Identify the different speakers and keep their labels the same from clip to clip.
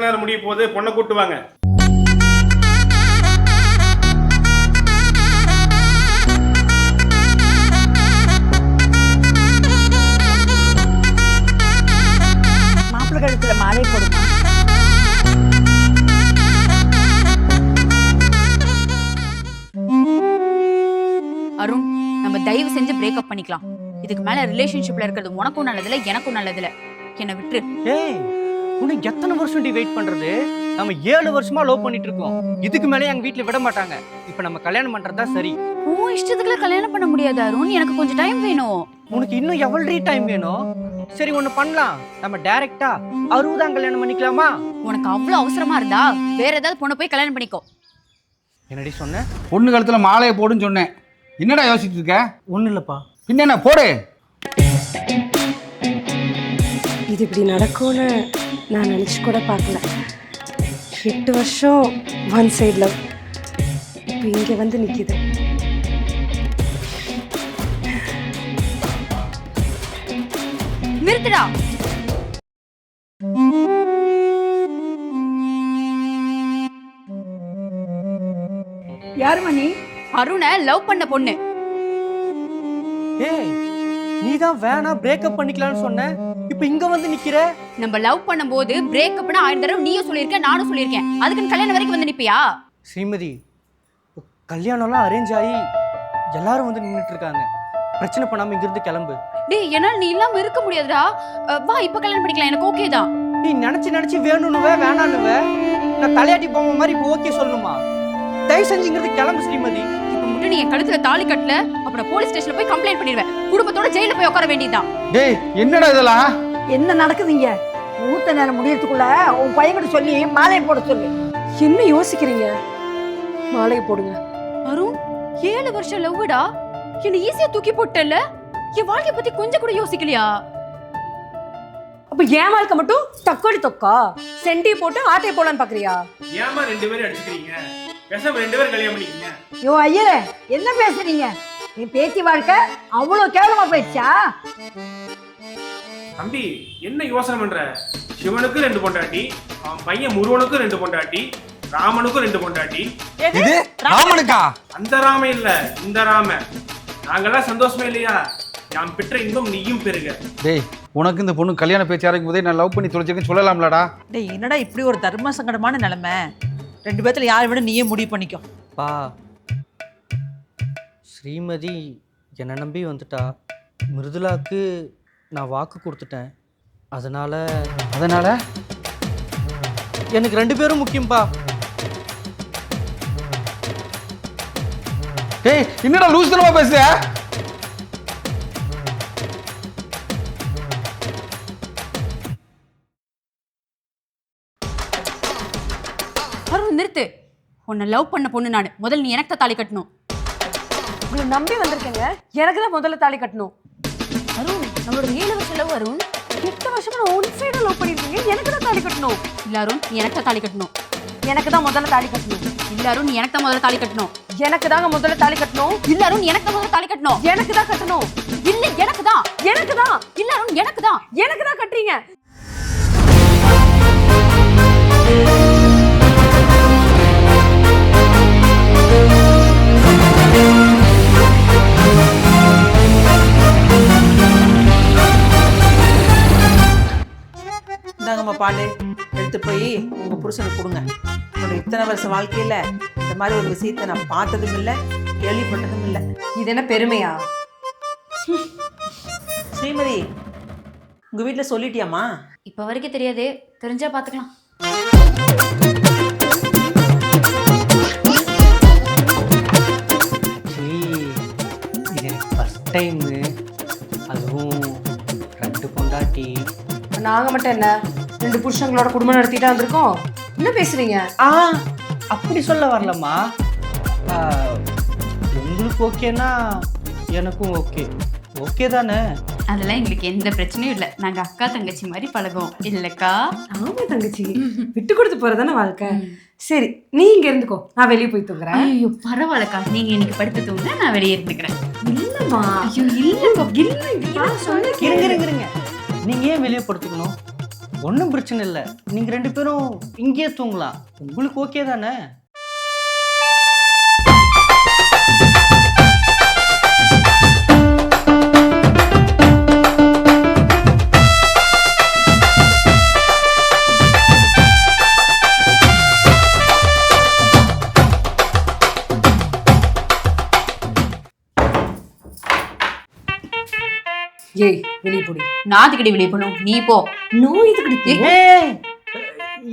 Speaker 1: முகூர்த்த நேரம் முடிய போது, பொண்ணை கூட்டு வாங்க.
Speaker 2: மாப்பிள்ளை கழுத்துல மாலை கொடுக்கும்.
Speaker 3: அருண், நம்ம தயவு செஞ்சு பிரேக்கப் பண்ணிக்கலாம். இதுக்கு மேல ரிலேஷன்ஷிப்ல இருக்கிறது உனக்கும் நல்லதில்ல, எனக்கும் நல்லதில்ல. என்ன விட்டுரு.
Speaker 4: ஏய், உனக்கு எத்தனை வருஷம் வெயிட் பண்றது? நம்ம 7 வருஷமா லவ் பண்ணிட்டு இருக்கோம். இதுக்கு மேலே எங்க வீட்டுல விட மாட்டாங்க. இப்ப நம்ம கல்யாணம் பண்றதா சரி.
Speaker 3: உன் இஷ்டத்துக்குள்ள கல்யாணம் பண்ண முடியாது அருண், எனக்கு கொஞ்சம் டைம் வேணும்.
Speaker 4: உனக்கு இன்னும் எவ்வளவு டைம் வேணும்? சரி, ஒண்ணு பண்ணலாம். நம்ம டைரக்டா 60 கல்யாணம் பண்ணிக்கலாமா?
Speaker 3: உனக்கு அவ்வளவு அவசரமா இருந்தா வேற ஏதாவது பொண்ணை போய் கல்யாணம் பண்ணிக்கோ.
Speaker 4: என்னடி சொன்ன?
Speaker 5: பொண்ணு கழுத்துல மாலையை போடுன்னு சொன்னேன். என்னடா யோசிச்சுட்டு இருக்க?
Speaker 4: ஒண்ணு இல்லப்பா.
Speaker 5: பின்ன என்ன போடு.
Speaker 2: இது இப்படி நடக்கும்னு நான் நினச்சி கூட பார்க்கல. 8 வருஷம் ஒன் சைட் லவ் இப்போ இங்கே வந்து நிற்கிது.
Speaker 3: நிறுத்துடா.
Speaker 2: யார் மணி?
Speaker 3: அருணை லவ் பண்ண பொண்ணு.
Speaker 4: ஏய், நீதான் வேணா பிரேக்கப் பண்ணிக்கலாம்னு சொன்ன. இப்ப இங்க வந்து நிக்கிற.
Speaker 3: நம்ம லவ் பண்ணும்போது பிரேக்கப்னா 1000 தடவை நீயும் சொல்லியிருக்க, நானும் சொல்லியிருக்கேன். அதுக்குன்னு கல்யாணம் வரைக்கும் வந்து நிப்பியா?
Speaker 4: ஸ்ரீமதி, கல்யாணம்லாம் அரேஞ்ச் ஆகி எல்லாரும் வந்து நின்றுட்டு இருக்காங்க. பிரச்சனை பண்ணாம இங்க இருந்து கிளம்பு.
Speaker 3: டேய், என்னால நீ இல்லாம இருக்க முடியாதுடா. வா, இப்ப கல்யாணம் பண்ணிக்கலாம், எனக்கு ஓகே தான்.
Speaker 4: நீ நினைச்சு வேணும்னுவ வேணான்னுவ. நான் தலையாட்டி போக மாதிரி இப்போ ஓகே சொல்லணுமா? தயவு செஞ்சுங்கிறது கிளம்பு ஸ்ரீமதி.
Speaker 3: இப்ப மட்டும் நீ என் கழுத்துல தாலி கட்டல, அப்புறம் போலீஸ் ஸ்டேஷன்ல போய் கம்ப்ளைண்ட் பண்ணிடுவேன். குடும்பத்தோட ஜெயில போய் உட்கார வேண்டியதுதான்.
Speaker 5: டேய், என்னடா இதெல்லாம்?
Speaker 2: என்ன நடக்குதுங்க? முகூர்த்த நேரம் முடியறதுக்குள்ள உன் பையன்கிட்ட சொல்லி மாலையை போட சொல்லு. என்ன யோசிக்கிறீங்க? மாலையை போடுங்க.
Speaker 3: அருண், 7 வருஷம் லவ்டா. என்ன ஈஸியா தூக்கி போட்டல. என் வாழ்க்கைய பத்தி கொஞ்சம் கூட யோசிக்கலையா?
Speaker 2: அப்ப என் வாழ்க்கை மட்டும் தக்கோடி தொக்கா சென்டி போட்டு ஆட்டையை போடலான்னு பாக்குறியா?
Speaker 1: ஏமா 2 பேரும் அடிச்சுக்கிறீங்க? பேசாம 2 பேரும் கல்யாணம் பண்ணிக்கீங்க.
Speaker 2: யோ ஐயரே, என்ன பேசுறீங்க? நீ பேத்தி வாழ்க்கை அவ்வளவு கேவலமா போயிடுச்சா?
Speaker 1: தம்பி, என்ன யோசனை பண்ற? சிவனுக்கு 2 பொண்டாட்டி, அவன் பையன் முருகனுக்கும் 2 பொண்டாட்டி, ராமனுக்கும் 2 பொண்டாட்டி.
Speaker 5: இது ராமனுக்கா?
Speaker 1: அந்த ராம இல்ல, இந்த ராம. நாங்கெல்லாம் சந்தோஷமே இல்லையா? நான் பெற்ற இன்பம் நீயும் பெறுக.
Speaker 5: டேய், உனக்கு இந்த பொண்ணு கல்யாண பேச்சு ஆரம்பிக்கும் போதே நான் லவ் பண்ணி தொலைச்சிருக்கேன்னு சொல்லலாம்லடா.
Speaker 6: டேய், என்னடா இப்படி ஒரு தர்ம சங்கடமான நிலைமை? 2 பேத்துல யாரை விட நீயே முடிவு பண்ணிக்கோ.
Speaker 4: பா, ஸ்ரீமதி என்னை நம்பி வந்துட்டா. மிருதுலாக்கு நான் வாக்கு கொடுத்துட்டேன். அதனால எனக்கு 2 பேரும் முக்கியம்பா.
Speaker 5: டேய், என்னடா லூஸ் தனமா பேசுற?
Speaker 3: அருண், நிறுத்து. உன்னை லவ் பண்ண பொண்ணு நானு. முதல்ல நீ எனக்கு தான் தாலி கட்டணும்.
Speaker 2: உங்களை நம்பி வந்திருக்கேங்க, எனக்கு தான் முதல்ல தாலி கட்டணும்.
Speaker 3: அருண், நம்மளோட 7 வருஷம் லவ் அருண்.
Speaker 2: 8 வருஷமா ஒன் சைடா லவ் பண்ணிருக்கீங்க, எனக்கு தான் தாலி கட்டணும்.
Speaker 3: இல்ல அருண், நீ எனக்கு தான் தாலி கட்டணும்.
Speaker 2: எனக்கு தான் முதல்ல தாலி கட்டணும்.
Speaker 3: இல்ல அருண், நீ எனக்கு தான் முதல்ல தாலி கட்டணும்.
Speaker 2: எனக்கு தாங்க முதல்ல தாலி கட்டணும்.
Speaker 3: இல்ல அருண், எனக்கு தான் முதல்ல தாலி கட்டணும்.
Speaker 2: எனக்கு தான் கட்டணும்.
Speaker 3: இல்ல எனக்கு தான்.
Speaker 2: எனக்கு தான்.
Speaker 3: இல்ல அருண், எனக்கு தான்.
Speaker 2: எனக்கு தான் கட்டுறீங்க.
Speaker 6: இந்தாங்கம்மா பால், எடுத்து போய் உங்க புருஷனுக்கு கொடுங்க. என்னோட இத்தனை வருஷ வாழ்க்கையில இந்த மாதிரி ஒரு விஷயத்தை நான் பார்த்ததும் இல்லை, கேள்விப்பட்டதும் இல்லை.
Speaker 2: இது என்ன பெருமையா?
Speaker 6: ஸ்ரீமதி, உங்க வீட்டுல சொல்லிட்டியாமா?
Speaker 3: இப்ப வரைக்கும் தெரியாது, தெரிஞ்சா பாத்துக்கலாம்.
Speaker 4: இது எனக்கு ஃபர்ஸ்ட் டைமு. அதுவும் 2 பொண்டாட்டி.
Speaker 2: நாங்க மட்டும் என்ன 2 புருஷங்களோட குடும்பம் நடத்திட்டா வந்திருக்கோம். என்ன பேசுறீங்க?
Speaker 4: அப்படி சொல்ல வரலம்மா. உங்களுக்கு ஓகேனா எனக்கும் ஓகே. ஓகே தானே?
Speaker 3: அதெல்லாம் எங்களுக்கு எந்த பிரச்சனையும் இல்லை. நாங்க அக்கா தங்கச்சி மாதிரி பழகுவோம் இல்லக்கா?
Speaker 2: ஆமா தங்கச்சி, விட்டு கொடுத்து போறதானே வாழ்க்கை. சரி, நீ இங்க இருந்துக்கோ, நான் வெளியே போய் தூங்குறேன்.
Speaker 3: ஐயோ பரவாயில்லக்கா, நீங்க இன்னைக்கு படுத்து தூங்க, நான் வெளியே இருந்துக்கிறேன்.
Speaker 2: இல்லம்மா,
Speaker 3: ஐயோ இல்லக்கா,
Speaker 4: இருங்க. நீங்க ஏன் வெளியே படுத்துக்கணும்? ஒன்றும் பிரச்சனை இல்லை, நீங்கள் 2 பேரும் இங்கேயே தூங்கலாம். உங்களுக்கு ஓகே தானே?
Speaker 2: ஏய் வெளியே போடி.
Speaker 3: நான் அதுக்கிட்ட வெளியே போகணும், நீ போ.
Speaker 2: நோ இதுக்கிட்ட
Speaker 4: ஏய்,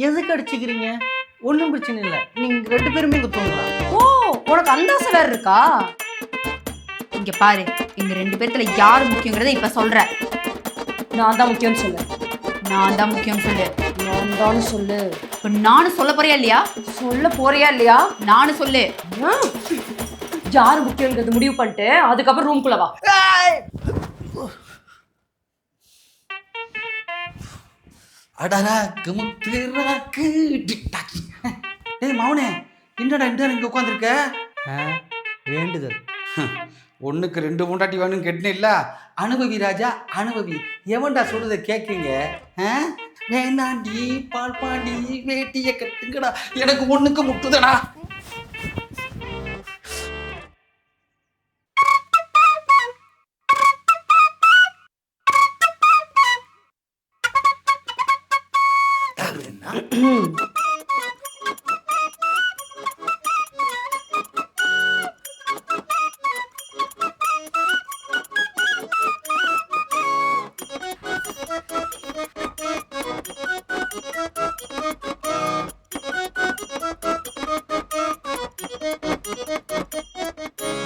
Speaker 4: எதுக்கு அடிச்சுக்கிறீங்க? ஒன்றும் பிரச்சனை இல்லை, நீங்கள் 2 பேருமே இங்கே தூங்கலாம்.
Speaker 2: ஓ உனக்கு அந்த ஆசை வேற இருக்கா?
Speaker 3: இங்க பாரு, எங்க 2 பேர்த்துல யாரு முக்கியங்கிறத இப்ப சொல்றேன்.
Speaker 2: நான் தான் முக்கியம்னு சொல்லு.
Speaker 3: நான் தான் முக்கியம் சொல்லு.
Speaker 2: நான் தான் சொல்லு.
Speaker 3: இப்ப நானும் சொல்ல போறியா இல்லையா?
Speaker 2: சொல்ல போறியா இல்லையா?
Speaker 3: நானும் சொல்லு.
Speaker 2: யாரு முக்கியங்கிறது முடிவு பண்ணிட்டு அதுக்கப்புறம் ரூம்குள்ள வா.
Speaker 5: அடரா கமுத்துறாக்கு டிக்டாக்கி. டேய் மவனே, என்னடா இந்த இங்கே உட்காந்துருக்க?
Speaker 4: வேண்டுதல்.
Speaker 5: ஒன்றுக்கு 2 பொண்டாட்டி வேணும்னு கேட்டேன் இல்லை? அனுபவி ராஜா அனுபவி. எவன்டா சொல்றதை கேட்குறீங்க? வேணாண்டி பால் பாண்டி வேட்டியை கட்டுங்கடா, எனக்கு ஒன்றுக்கு முட்டுதடா.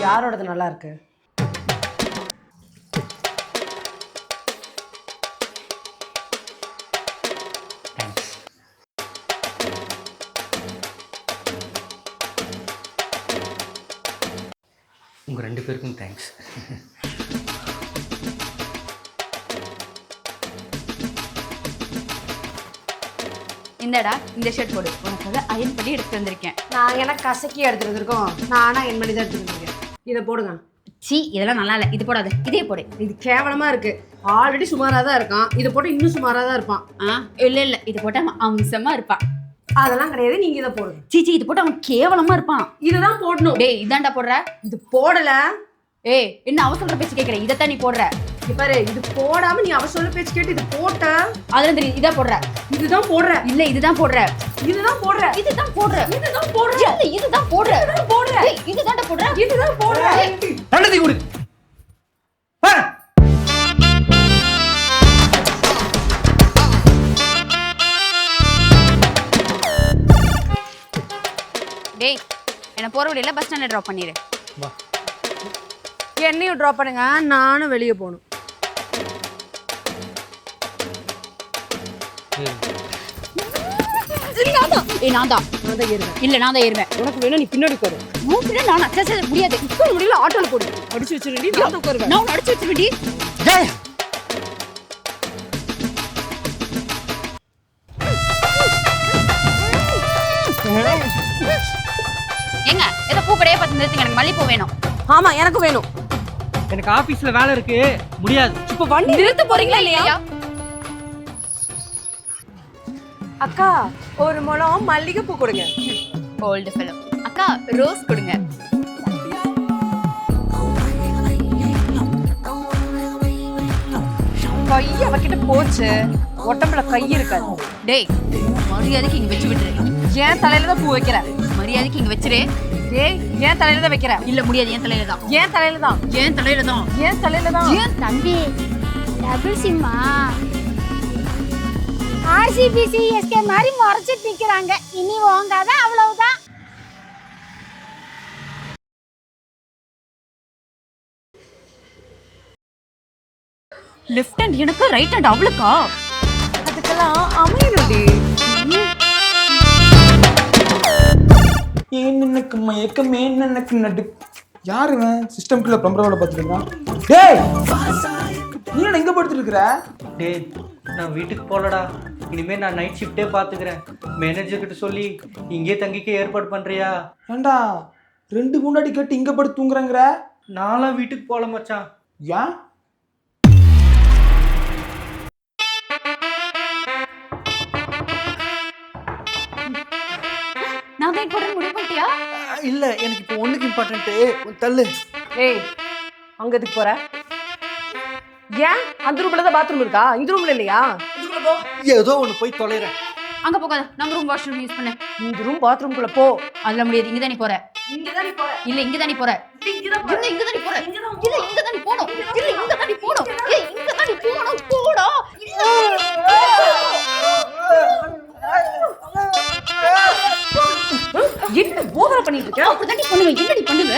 Speaker 2: யாரோடது நல்லா இருக்கு?
Speaker 4: உங்கள் 2 பேருக்கும் தேங்க்ஸ்.
Speaker 3: இந்தடா இந்த ஷர்ட் போடு, உனக்காக அயன் பண்ணி எடுத்து வந்திருக்கேன்.
Speaker 2: நாங்க கசக்கி எடுத்துட்டு இருக்கோம். நானா என் மணி தான் எடுத்துட்டு இருக்கேன். இதை போடுங்க.
Speaker 3: சீ, இதெல்லாம் நல்லா இல்ல, இது போடாத, இதே போடு.
Speaker 2: இது கேவலமா இருக்கு. ஆல்ரெடி சுமாரா தான் இருக்கான், இதை போட்டு இன்னும் சுமாரா தான் இருப்பான்.
Speaker 3: இல்ல இல்ல, இது போட்டா அவன் அம்சமா இருப்பான்.
Speaker 2: அதெல்லாம் கிடையாது, நீங்க இதை போடுங்க.
Speaker 3: சீச்சி, இது போட்டு அவன் கேவலமா இருப்பான்.
Speaker 2: இதுதான் போடணும்.
Speaker 3: டேய், இதான்டா போடுற.
Speaker 2: இது போடல.
Speaker 3: ஏய், என்ன அவ சொல்ற பேச்சு கேக்குற? இதத்தான் நீ போடுற.
Speaker 2: பாரு, இது போடாம நீ அவ சொல்ல பேச்சு கேட்டு இது போட்ட.
Speaker 3: அதுல தெரியும், இதான் போடுற.
Speaker 2: இதுதான் போடுற.
Speaker 3: இல்ல, இதுதான் போடுற.
Speaker 2: இதுதான் போடுற.
Speaker 3: இதுதான் போடுற.
Speaker 2: இதுதான் போடுற.
Speaker 3: இல்ல, இதுதான் போடுற. இதுதான் போடுற. ஏய், இதுதான்டா போடுற.
Speaker 2: இதுதான் போடுற.
Speaker 4: நல்லது கொடு.
Speaker 3: டேய், என்ன போற வழியில பஸ் ஸ்டாண்ட்ல டிராப் பண்ணிரு.
Speaker 4: வா.
Speaker 2: என்னையும் டிராப் பண்ணுங்க, நானும் வெளியே போகணும்.
Speaker 3: நான் தான்
Speaker 2: ஏறுவேன்.
Speaker 3: இல்ல, நான் தான் ஏறுவேன்.
Speaker 2: உனக்கு வேணும், நீ பின்னாடி உட்காரு.
Speaker 3: மூப்பில நான் அச்சா முடியாது.
Speaker 2: உட்கார முடியல, ஆட்டோல போடு. அடிச்சு வச்சிருடி, நான் உட்காருவேன்.
Speaker 3: நான் அடிச்சு வச்சிருடி. ஏங்க, ஏதோ பூக்கடையே பார்த்து நிறுத்துங்க, எனக்கு மல்லிப்பூ வேணும்.
Speaker 2: ஆமா, எனக்கு வேணும்.
Speaker 4: எனக்கு ஆபீஸ்ல வேலை இருக்கு, முடியாது.
Speaker 2: இப்ப வண்டி
Speaker 3: நிறுத்த போறீங்களா இல்லையா?
Speaker 2: அக்கா, ஒரு முழம் மல்லிகை பூ கொடுங்க.
Speaker 3: Old fellow. அக்கா, ரோஸ் கொடுங்க.
Speaker 2: கை அவகிட்ட போச்சு, உடம்புல கை இருக்காது.
Speaker 3: டேய், மரியாதைக்கு இங்க வச்சு விட்டுரு.
Speaker 2: ஏன் தலையில தான் பூ வைக்கிற?
Speaker 3: மரியாதைக்கு இங்க வச்சிரு.
Speaker 2: ஏய், ஏன் தலையில தான் வைக்கிற?
Speaker 3: இல்ல, முடியாது, என் தலையில தான்.
Speaker 2: ஏன் தலையில தான்?
Speaker 3: ஏன் தலையில தான்?
Speaker 2: ஏன் தலையில தான்?
Speaker 3: ஏன்
Speaker 7: தம்பி டபுள் சிம்மா ஆர்சிபி சிஎஸ்கே மாதிரி முறைச்சிட்டு நிக்கிறாங்க. இனி ஓங்காத, அவ்வளவுதான்.
Speaker 3: லெஃப்ட் ஹேண்ட் எனக்கு, ரைட் ஹேண்ட் அவளுக்கா?
Speaker 2: அதுக்கெல்லாம் அமையணும்டி.
Speaker 1: எனக்கு மயக்கமே எனக்கு நடு. யாரு இவன்? சிஸ்டம்குள்ள ப்ளம்பரோட பார்த்துருக்கான். டேய், நீ என்ன இங்க படுத்துட்டு இருக்கிற?
Speaker 4: டேய், நான் வீட்டுக்கு போகலடா. இனிமே நான் நைட் ஷிஃப்டே பார்த்துக்கிறேன். மேனேஜர் கிட்ட சொல்லி இங்கே தங்கிக்க ஏற்பாடு பண்றியா?
Speaker 1: ஏண்டா 2 பொண்டாட்டி கட்டி இங்க படுத்து தூங்குறேங்கிற?
Speaker 4: நான்லாம் வீட்டுக்கு போகல மச்சான்.
Speaker 1: ஏன்?
Speaker 4: இல்ல எனக்கு இப்போ ஒண்ணுக்கு இம்பார்ட்டன்ட்டு தள்ளு.
Speaker 2: ஏய் அங்க எதுக்கு போற? ஏன் அந்த ரூம்ல தான் பாத்ரூம் இருக்கா, இந்த ரூம்ல இல்லையா?
Speaker 4: ஏதோ ஒண்ணு போய் தொலைறேன்.
Speaker 3: அங்க போகாத, நம்ம ரூம் வாஷ்ரூம் யூஸ் பண்ணு.
Speaker 2: இந்த ரூம் பாத்ரூம்குள்ள போ.
Speaker 3: அதுல முடியாது, இங்க தான் நீ போற.
Speaker 2: இங்கதான் நீ போற.
Speaker 3: இல்ல இங்க தான் நீ போற. இங்க தான் நீ போற. இல்ல இங்க தான் நீ போணும். இல்ல இங்க தான் நீ போணும். ஏய் இங்க தான் நீ போணும். போடா.
Speaker 2: என்ன போதர பண்ணிட்டு இருக்க?
Speaker 3: அப்படிதான் நீ பண்ணுவ. என்னடி பண்ணுவ?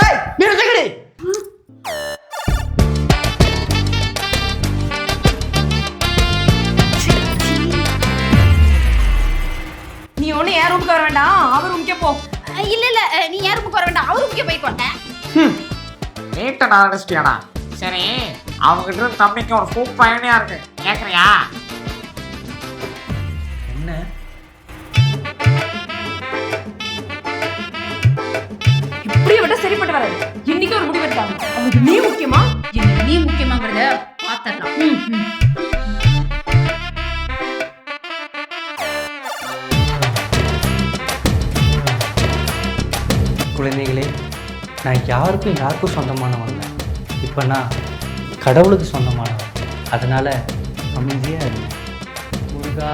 Speaker 4: ஏய் நிறுத்துங்கடி.
Speaker 2: நீ ஒண்ணு என் ரூமுக்கு வர வேண்டாம், அவர் ரூமுக்கே போ.
Speaker 3: இல்ல இல்ல நீ யார் ரூமுக்கு வர வேண்டாம், அவர் ரூமுக்கே போயிட்டு வாங்க.
Speaker 8: நீட்ட நான் அடிச்சிட்டியாடா. சரி அவங்ககிட்ட இருந்து தம்பிக்கு ஒரு சூப் பயனியா இருக்கு, கேக்குறியா?
Speaker 4: என்ன
Speaker 2: இப்படியே விட சரிப்பட்டு வராது. இன்னைக்கு ஒரு முடிவு எடுத்தாங்க. அவனுக்கு நீ முக்கியமா?
Speaker 3: எனக்கு நீ முக்கியமாங்கிறத பாத்துடலாம்.
Speaker 4: குழந்தைகளே, நான் யாருக்கும் சொந்தமானவன் இல்லை. இப்போ நான் கடவுளுக்கு சொந்தமானவன். அதனால அமைதியாக இருங்க. முருகா